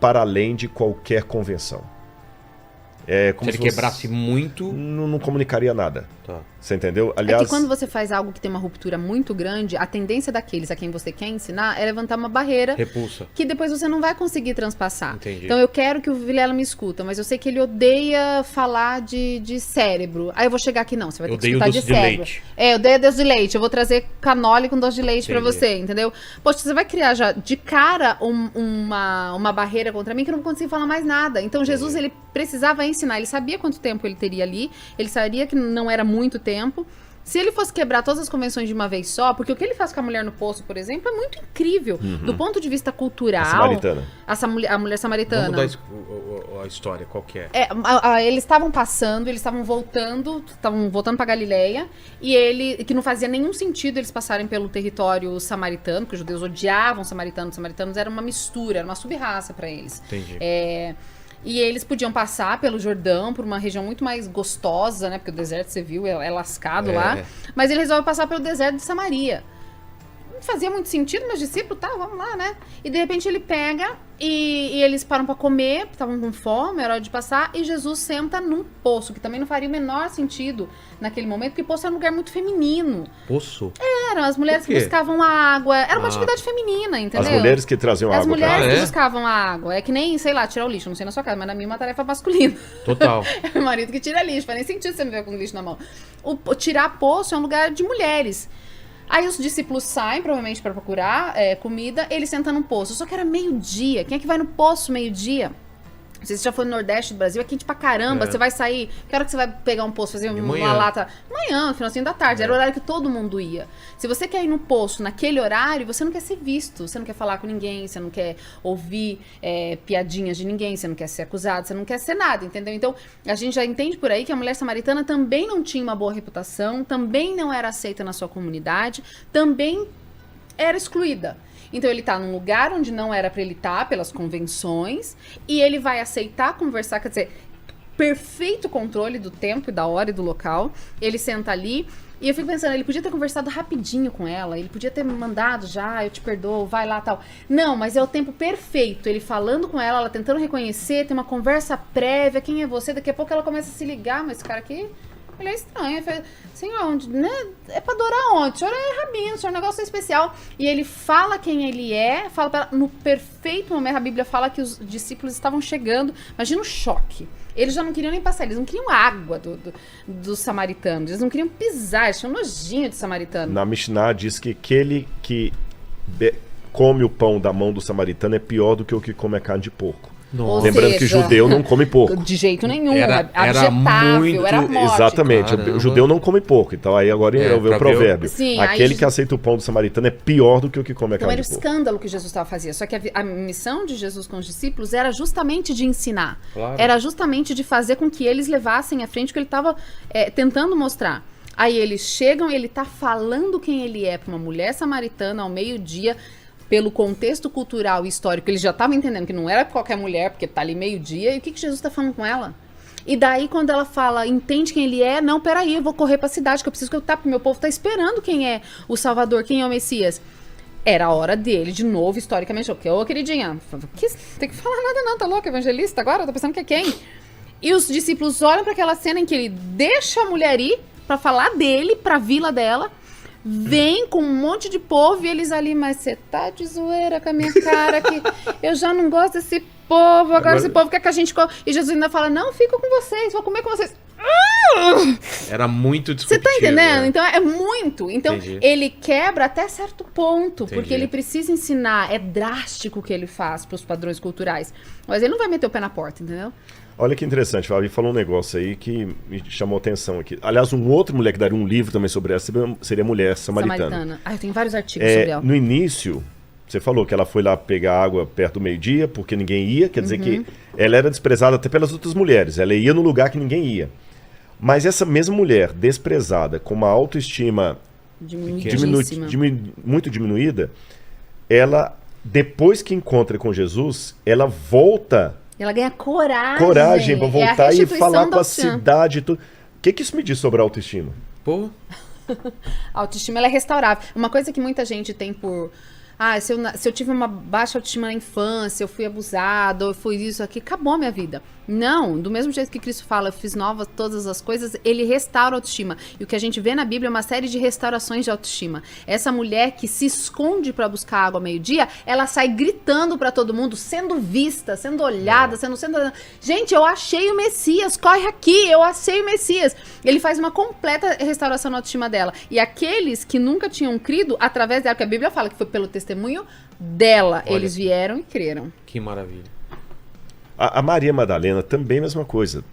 para além de qualquer convenção. É como se ele quebrasse muito... Não comunicaria nada. Tá. Você entendeu? Aliás, É que quando você faz algo que tem uma ruptura muito grande, a tendência daqueles a quem você quer ensinar é levantar uma barreira... Repulsa. Que depois você não vai conseguir transpassar. Entendi. Então eu quero que o Vilela me escuta, mas eu sei que ele odeia falar de cérebro. Aí eu vou chegar aqui, não, você vai ter que escutar de cérebro. Leite. Eu odeio doce de leite. Eu vou trazer canole com doce de leite pra Entendi. você, entendeu? Poxa, você vai criar já de cara uma barreira contra mim que eu não consigo falar mais nada. Então Jesus, ele precisava ensinar. Ele sabia quanto tempo ele teria ali. Ele sabia que não era muito tempo. Se ele fosse quebrar todas as convenções de uma vez só, porque o que ele faz com a mulher no poço, por exemplo, é muito incrível. Do ponto de vista cultural... A samaritana. A mulher samaritana. Vamos dar a história, qual que é? Eles estavam passando, eles estavam voltando pra Galileia, e que não fazia nenhum sentido eles passarem pelo território samaritano, porque os judeus odiavam os samaritanos. Os samaritanos era uma mistura, era uma sub-raça pra eles. Entendi. E eles podiam passar pelo Jordão, por uma região muito mais gostosa, né? Porque o deserto, você viu, é lascado lá. Mas ele resolve passar pelo deserto de Samaria. Não fazia muito sentido, meus discípulos, tá, vamos lá, né? E de repente ele pega e eles param pra comer, estavam com fome, era hora de passar, e Jesus senta num poço, que também não faria o menor sentido naquele momento, porque poço era um lugar muito feminino. Poço? Eram as mulheres que buscavam água, era uma atividade feminina, entendeu? As mulheres que traziam água. As mulheres que buscavam a água. É que nem, sei lá, tirar o lixo, não sei na sua casa, mas na minha é uma tarefa masculina. Total. É o marido que tira lixo, faz nem sentido você me ver com lixo na mão. Tirar poço é um lugar de mulheres. Aí os discípulos saem, provavelmente para procurar comida, ele senta num poço. Só que era meio-dia. Quem é que vai no poço meio-dia? Não sei se você já foi no Nordeste do Brasil, é quente pra caramba. Você vai sair, que hora que você vai pegar um poço, fazer uma lata? Manhã, no finalzinho da tarde. Era o horário que todo mundo ia. Se você quer ir no poço naquele horário, você não quer ser visto, você não quer falar com ninguém, você não quer ouvir piadinhas de ninguém, você não quer ser acusado, você não quer ser nada, entendeu? Então, a gente já entende por aí que a mulher samaritana também não tinha uma boa reputação, também não era aceita na sua comunidade, também era excluída. Então ele tá num lugar onde não era pra ele estar, pelas convenções, e ele vai aceitar conversar, quer dizer, perfeito controle do tempo e da hora e do local. Ele senta ali, e eu fico pensando, ele podia ter conversado rapidinho com ela, ele podia ter mandado já, eu te perdoo, vai lá, tal. Não, mas é o tempo perfeito, ele falando com ela tentando reconhecer, tem uma conversa prévia, quem é você? Daqui a pouco ela começa a se ligar, mas esse cara aqui... Ele é estranho, senhor, onde, né? É pra adorar onde? O senhor é rabino, o senhor é um negócio especial. E ele fala quem ele é, fala pra ela, no perfeito momento, a Bíblia fala que os discípulos estavam chegando. Imagina o choque. Eles já não queriam nem passar, eles não queriam água dos samaritanos, eles não queriam pisar, eles tinham nojinho de samaritano. Na Mishnah diz que aquele que come o pão da mão do samaritano é pior do que o que come a carne de porco. Lembrando que judeu não come porco. De jeito nenhum. Era Adjetável, era morte. Exatamente. Caramba. O judeu não come porco. Então aí agora eu vejo o provérbio. Sim, aquele aí... que aceita o pão do samaritano é pior do que o que come a então carne era de o porco. escândalo que Jesus estava fazendo. Só que a missão de Jesus com os discípulos era justamente de ensinar. Claro. Era justamente de fazer com que eles levassem à frente o que ele estava tentando mostrar. Aí eles chegam, ele está falando quem ele é para uma mulher samaritana ao meio-dia. Pelo contexto cultural e histórico, eles já estavam entendendo que não era qualquer mulher, porque tá ali meio-dia, e o que Jesus tá falando com ela? E daí, quando ela fala, entende quem ele é, não, peraí, eu vou correr pra cidade, que eu preciso escutar, porque meu povo tá esperando quem é o Salvador, quem é o Messias. Era a hora dele, de novo, historicamente, ô, queridinha, tem que falar nada não, tá louco, evangelista agora? Eu tô pensando que é quem? E os discípulos olham pra aquela cena em que ele deixa a mulher ir pra falar dele, pra vila dela, vem com um monte de povo e eles ali, mas você tá de zoeira com a minha cara que eu já não gosto desse povo, agora esse povo quer que a gente... E Jesus ainda fala, não, fico com vocês, vou comer com vocês. Era muito discutível. Você tá entendendo? Então é muito. Então Entendi. ele quebra até certo ponto, Entendi. porque ele precisa ensinar, é drástico o que ele faz pros padrões culturais. Mas ele não vai meter o pé na porta, entendeu? Olha que interessante, Fabi falou um negócio aí que me chamou atenção aqui. Aliás, um outro mulher que daria um livro também sobre essa seria a mulher samaritana. Ah, eu tenho vários artigos sobre ela. No início, você falou que ela foi lá pegar água perto do meio-dia, porque ninguém ia, quer dizer que ela era desprezada até pelas outras mulheres, ela ia no lugar que ninguém ia. Mas essa mesma mulher, desprezada, com uma autoestima muito diminuída, ela, depois que encontra com Jesus, ela volta... Ela ganha coragem para voltar e falar com a cidade e tudo. O que isso me diz sobre a autoestima? Pô. A autoestima ela é restaurável. Uma coisa que muita gente tem por se eu tive uma baixa autoestima na infância, eu fui abusado, eu fui isso aqui, acabou a minha vida. Não, do mesmo jeito que Cristo fala, eu fiz novas todas as coisas, ele restaura a autoestima. E o que a gente vê na Bíblia é uma série de restaurações de autoestima. Essa mulher que se esconde para buscar água ao meio-dia, ela sai gritando para todo mundo, sendo vista, sendo olhada, sendo... Gente, eu achei o Messias, corre aqui, eu achei o Messias. Ele faz uma completa restauração na autoestima dela. E aqueles que nunca tinham crido, através dela, que a Bíblia fala que foi pelo testemunho dela, eles vieram e creram. Que maravilha. A Maria Madalena também a mesma coisa.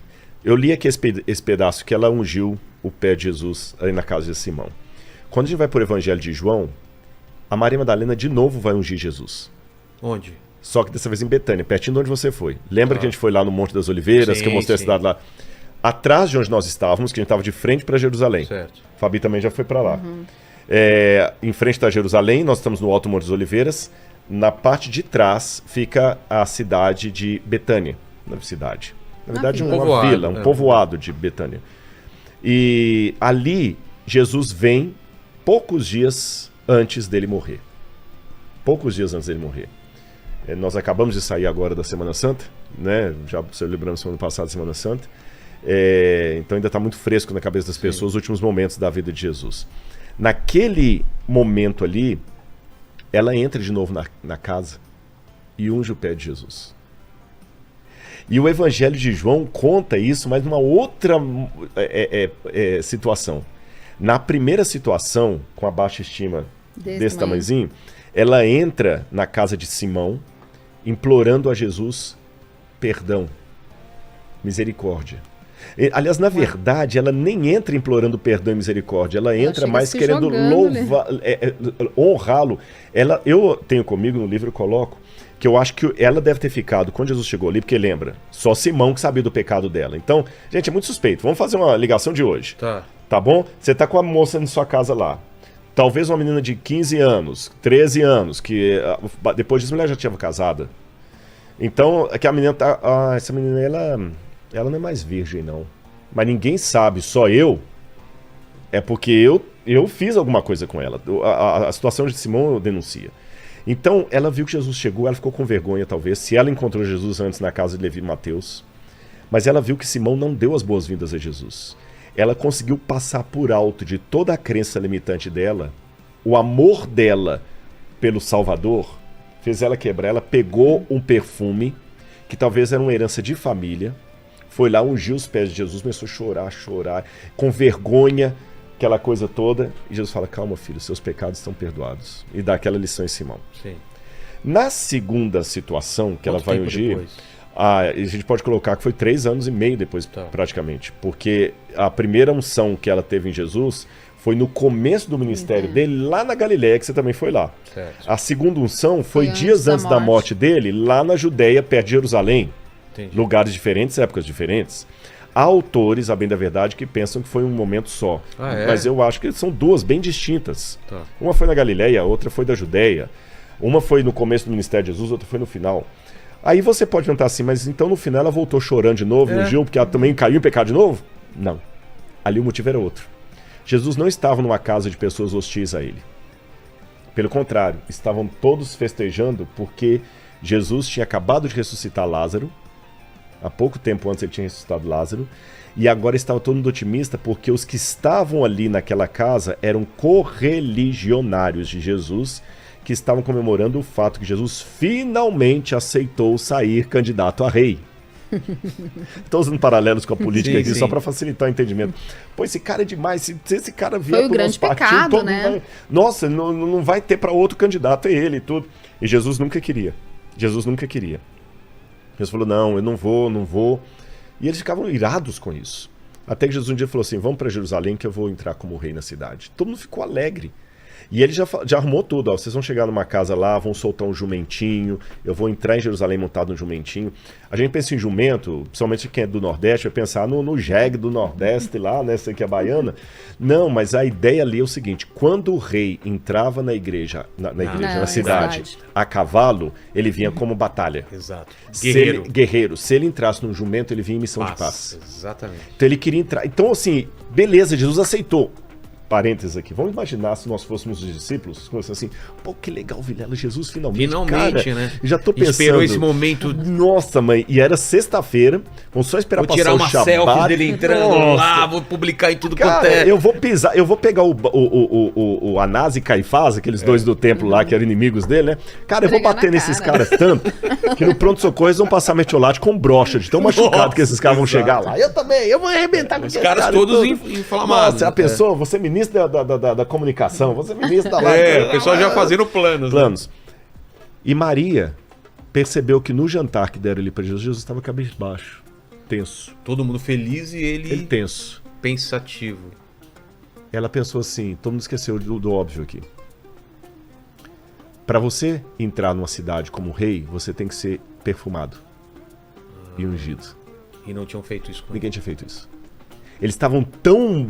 Eu li aqui esse pedaço que ela ungiu o pé de Jesus ali na casa de Simão. Quando a gente vai para o Evangelho de João, a Maria Madalena de novo vai ungir Jesus. Onde? Só que dessa vez em Betânia, pertinho de onde você foi. Lembra que a gente foi lá no Monte das Oliveiras, que eu mostrei a cidade lá? Atrás de onde nós estávamos, que a gente estava de frente para Jerusalém. Certo. Fabi também já foi para lá. Em frente está Jerusalém, nós estamos no Alto Monte das Oliveiras. Na parte de trás fica a cidade de Betânia. Não é cidade. Na verdade, uma vila, um povoado de Betânia. E ali, Jesus vem poucos dias antes dele morrer. Poucos dias antes dele morrer. Nós acabamos de sair agora da Semana Santa, né? Já celebramos semana passada a Semana Santa. Então ainda está muito fresco na cabeça das pessoas os últimos momentos da vida de Jesus. Naquele momento ali, ela entra de novo na casa e unge o pé de Jesus. E o Evangelho de João conta isso, mas numa outra situação. Na primeira situação, com a baixa estima desse tamanhozinho, ela entra na casa de Simão, implorando a Jesus perdão, misericórdia. Aliás, na verdade, ela nem entra implorando perdão e misericórdia, ela entra mais querendo honrá-lo. Eu tenho comigo no livro, eu coloco, que eu acho que ela deve ter ficado, quando Jesus chegou ali, porque lembra, só Simão que sabia do pecado dela. Então, gente, é muito suspeito. Vamos fazer uma ligação de hoje. Tá bom? Você tá com a moça na sua casa lá. Talvez uma menina de 15 anos, 13 anos, que depois disso a mulher já tinha casada. Então, que a menina tá... essa menina, ela não é mais virgem, não. Mas ninguém sabe, só eu. É porque eu fiz alguma coisa com ela. A situação de Simão denuncia. Então, ela viu que Jesus chegou, ela ficou com vergonha, talvez, se ela encontrou Jesus antes na casa de Levi e Mateus. Mas ela viu que Simão não deu as boas-vindas a Jesus. Ela conseguiu passar por alto de toda a crença limitante dela, o amor dela pelo Salvador, fez ela quebrar. Ela pegou um perfume, que talvez era uma herança de família, foi lá, ungiu os pés de Jesus, começou a chorar, com vergonha, aquela coisa toda. E Jesus fala, calma filho, seus pecados estão perdoados. E dá aquela lição em Simão. Sim. Na segunda situação que ela vai ungir, a gente pode colocar que foi 3 anos e meio depois, praticamente. Porque a primeira unção que ela teve em Jesus foi no começo do ministério dele, lá na Galileia, que você também foi lá. Certo. A segunda unção foi dias antes da morte dele, lá na Judéia, perto de Jerusalém. Entendi. Lugares diferentes, épocas diferentes. Há autores, a bem da verdade, que pensam que foi um momento só. Mas eu acho que são duas bem distintas. Uma foi na Galileia, a outra foi da Judéia. Uma foi no começo do ministério de Jesus, outra foi no final. Aí você pode perguntar assim, mas então no final ela voltou chorando de novo, ungiu, porque ela também caiu em pecado de novo? Não. Ali o motivo era outro. Jesus não estava numa casa de pessoas hostis a ele. Pelo contrário, estavam todos festejando porque Jesus tinha acabado de ressuscitar Lázaro. Há pouco tempo antes ele tinha ressuscitado Lázaro. E agora estava todo mundo otimista porque os que estavam ali naquela casa eram correligionários de Jesus, que estavam comemorando o fato que Jesus finalmente aceitou sair candidato a rei. Estou usando paralelos com a política aqui só para facilitar o entendimento. Pô, esse cara é demais. Se esse cara vier foi o grande pecado, todo né? Vai... Nossa, não vai ter para outro candidato, é ele e tudo. E Jesus nunca queria. Jesus nunca queria. Jesus falou, não, eu não vou. E eles ficavam irados com isso. Até que Jesus um dia falou assim, vamos para Jerusalém que eu vou entrar como rei na cidade. Todo mundo ficou alegre. E ele já arrumou tudo, ó, vocês vão chegar numa casa lá, vão soltar um jumentinho, eu vou entrar em Jerusalém montado no jumentinho. A gente pensa em jumento, principalmente quem é do Nordeste, vai pensar no jegue do Nordeste lá, né, essa aqui é baiana. Não, mas a ideia ali é o seguinte, quando o rei entrava na igreja, na cidade, a cavalo, ele vinha como batalha. Exato. Guerreiro. Se ele entrasse num jumento, ele vinha em missão de paz. Exatamente. Então ele queria entrar. Então assim, beleza, Jesus aceitou. parênteses aqui. Vamos imaginar se nós fôssemos os discípulos, assim, pô, que legal, Vilela, Jesus finalmente, cara, né? Já tô pensando. Esperou esse momento. Nossa, mãe, e era sexta-feira, vamos só esperar vou passar o Shabat. Vou tirar uma selfie dele entrando lá, vou publicar em tudo quanto é. Eu vou pegar o Anás e Caifás, aqueles dois do templo lá, que eram inimigos dele, né? Cara, eu vou bater nesses caras tanto, que no pronto-socorro eles vão passar metiolate com brocha, de tão machucado que esses caras vão chegar lá. Eu também, eu vou arrebentar com os caras todos inflamados. Nossa, a pessoa, você é ministro da comunicação, você é ministro da... o pessoal já fazendo planos. E Maria percebeu que no jantar que deram ali para Jesus estava cabisbaixo, tenso. Todo mundo feliz e ele tenso. Pensativo. Ela pensou assim, todo mundo esqueceu do óbvio aqui. Para você entrar numa cidade como rei, você tem que ser perfumado e ungido. E não tinham feito isso com Ninguém tinha feito isso. Eles estavam tão...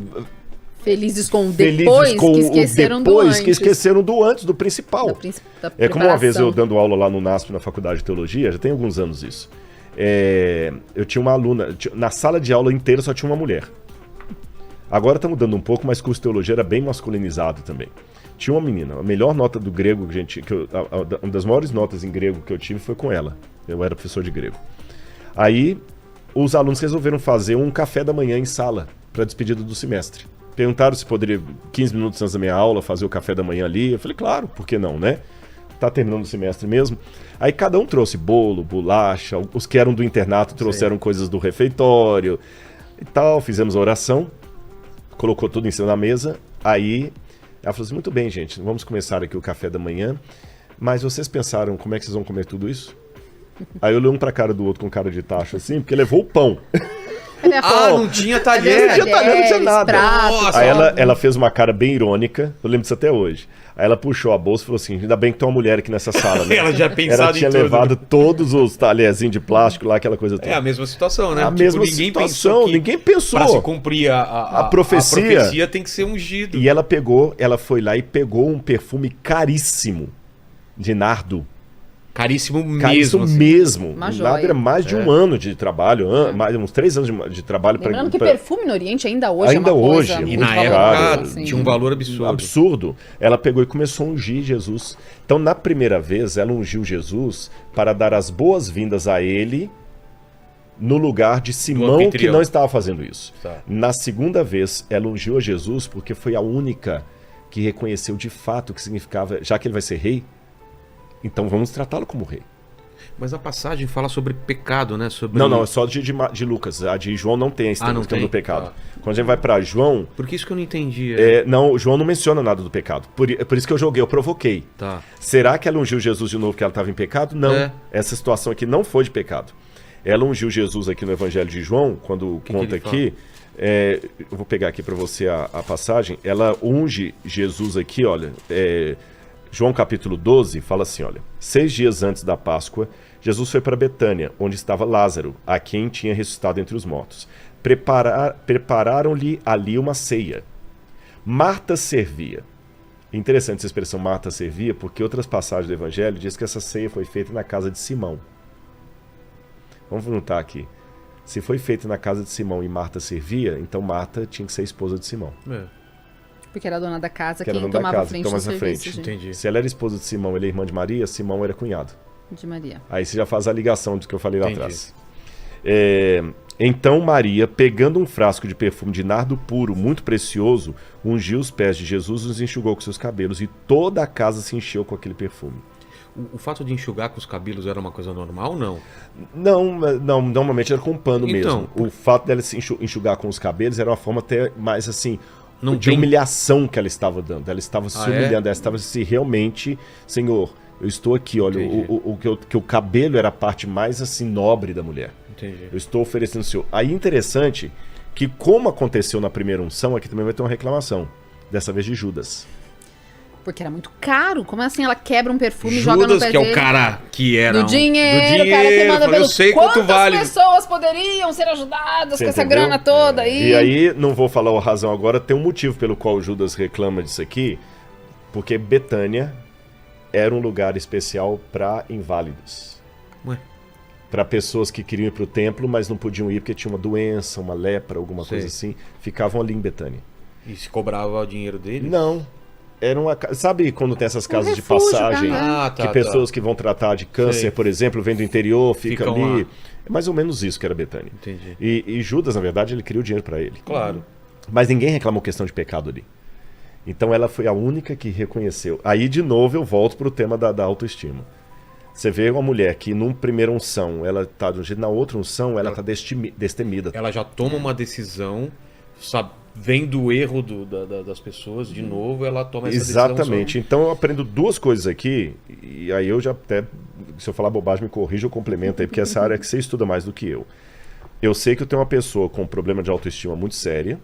Felizes com o depois, que esqueceram do antes. Que esqueceram do antes, do principal. É como uma vez eu dando aula lá no NASP, na Faculdade de Teologia, já tem alguns anos isso. Eu tinha uma aluna, na sala de aula inteira só tinha uma mulher. Agora está mudando um pouco, mas curso de Teologia era bem masculinizado também. Tinha uma menina, a melhor nota do grego, uma das maiores notas em grego que eu tive foi com ela. Eu era professor de grego. Aí, os alunos resolveram fazer um café da manhã em sala, para despedida do semestre. Perguntaram se poderia, 15 minutos antes da minha aula, fazer o café da manhã ali. Eu falei, claro, por que não, né? Tá terminando o semestre mesmo. Aí cada um trouxe bolo, bolacha, os que eram do internato trouxeram coisas do refeitório e tal. Fizemos a oração, colocou tudo em cima da mesa. Aí ela falou assim, muito bem, gente, vamos começar aqui o café da manhã, mas vocês pensaram como é que vocês vão comer tudo isso? Aí eu olhei um pra cara do outro com cara de tacho assim, porque levou o pão. Não tinha talher. Não tinha nada. Pratos, aí ela fez uma cara bem irônica, eu lembro disso até hoje. Aí ela puxou a bolsa e falou assim, ainda bem que tem uma mulher aqui nessa sala, né? Ela já pensado ela tinha levado todos os talherzinhos de plástico lá, aquela coisa toda. É a mesma situação, né? A mesma situação, ninguém pensou. Pra se cumprir a profecia tem que ser ungido. E ela foi lá e pegou um perfume caríssimo de nardo. Caríssimo mesmo. Uma Nada era mais de um ano de trabalho, mais uns 3 anos de trabalho. Lembrando que perfume no Oriente ainda hoje ainda é uma hoje, coisa e muito na valorosa, época tinha um valor absurdo. Ela pegou e começou a ungir Jesus. Então, na primeira vez, ela ungiu Jesus para dar as boas-vindas a ele no lugar de Simão, que não estava fazendo isso. Tá. Na segunda vez, ela ungiu a Jesus porque foi a única que reconheceu de fato o que significava, já que ele vai ser rei, então vamos tratá-lo como rei. Mas a passagem fala sobre pecado, né? Não, é só de Lucas. A de João não tem a história do pecado. Quando a gente vai para João... Por que isso que eu não entendi? Não, João não menciona nada do pecado. Por isso que eu provoquei. Tá. Será que ela ungiu Jesus de novo porque ela estava em pecado? Não. Essa situação aqui não foi de pecado. Ela ungiu Jesus aqui no Evangelho de João, quando conta aqui... eu vou pegar aqui para você a passagem. Ela unge Jesus aqui, olha... João capítulo 12 fala assim, olha, 6 dias antes da Páscoa, Jesus foi para Betânia, onde estava Lázaro, a quem tinha ressuscitado entre os mortos. Prepararam-lhe ali uma ceia. Marta servia. Interessante essa expressão Marta servia, porque outras passagens do Evangelho dizem que essa ceia foi feita na casa de Simão. Vamos notar aqui. Se foi feita na casa de Simão e Marta servia, então Marta tinha que ser esposa de Simão. Porque era a dona da casa, quem tomava frente do serviço. Entendi. Se ela era esposa de Simão, ele é irmã de Maria, Simão era cunhado. De Maria. Aí você já faz a ligação do que eu falei lá atrás. Então Maria, pegando um frasco de perfume de nardo puro, muito precioso, ungiu os pés de Jesus e os enxugou com seus cabelos, e toda a casa se encheu com aquele perfume. O fato de enxugar com os cabelos era uma coisa normal ou não? Não, normalmente era com um pano mesmo. O fato dela se enxugar com os cabelos era uma forma até mais assim... de humilhação que ela estava dando. Ela estava se humilhando, ela estava se realmente, Senhor, eu estou aqui, olha, que o cabelo era a parte mais assim nobre da mulher. Entendi. Eu estou oferecendo o Senhor. Aí interessante que, como aconteceu na primeira unção, aqui também vai ter uma reclamação, dessa vez de Judas. Porque era muito caro. Como assim ela quebra um perfume e Judas, joga no pé que dele? é o cara que era... Do dinheiro, o cara que manda pelo... Eu sei quanto vale. Quantas pessoas poderiam ser ajudadas com essa grana toda aí? E aí, não vou falar a razão agora, tem um motivo pelo qual Judas reclama disso aqui, porque Betânia era um lugar especial para inválidos. Para pessoas que queriam ir para o templo, mas não podiam ir porque tinha uma doença, uma lepra, alguma coisa assim, ficavam ali em Betânia. E se cobrava o dinheiro dele? Não. Era uma. Sabe quando tem essas casas de refúgio, passagem? cara. Ah, tá, Que pessoas que vão tratar de câncer, Sei. por exemplo, vêm do interior, ficam Ficam ali. lá. É mais ou menos isso que era Betânia. Entendi. E Judas, na verdade, ele queria o dinheiro para ele. Claro. Mas ninguém reclamou questão de pecado ali. Então ela foi a única que reconheceu. Aí, de novo, eu volto pro tema da autoestima. Você vê uma mulher que, num primeiro unção, ela tá de um jeito, na outra unção, ela tá destemida. Ela já toma uma decisão, vendo o erro das pessoas, de novo, ela toma essa decisão. Exatamente. Então eu aprendo duas coisas aqui, e aí eu já até, se eu falar bobagem, me corrija ou complementa aí, porque essa área é que você estuda mais do que eu. Eu sei que eu tenho uma pessoa com um problema de autoestima muito séria,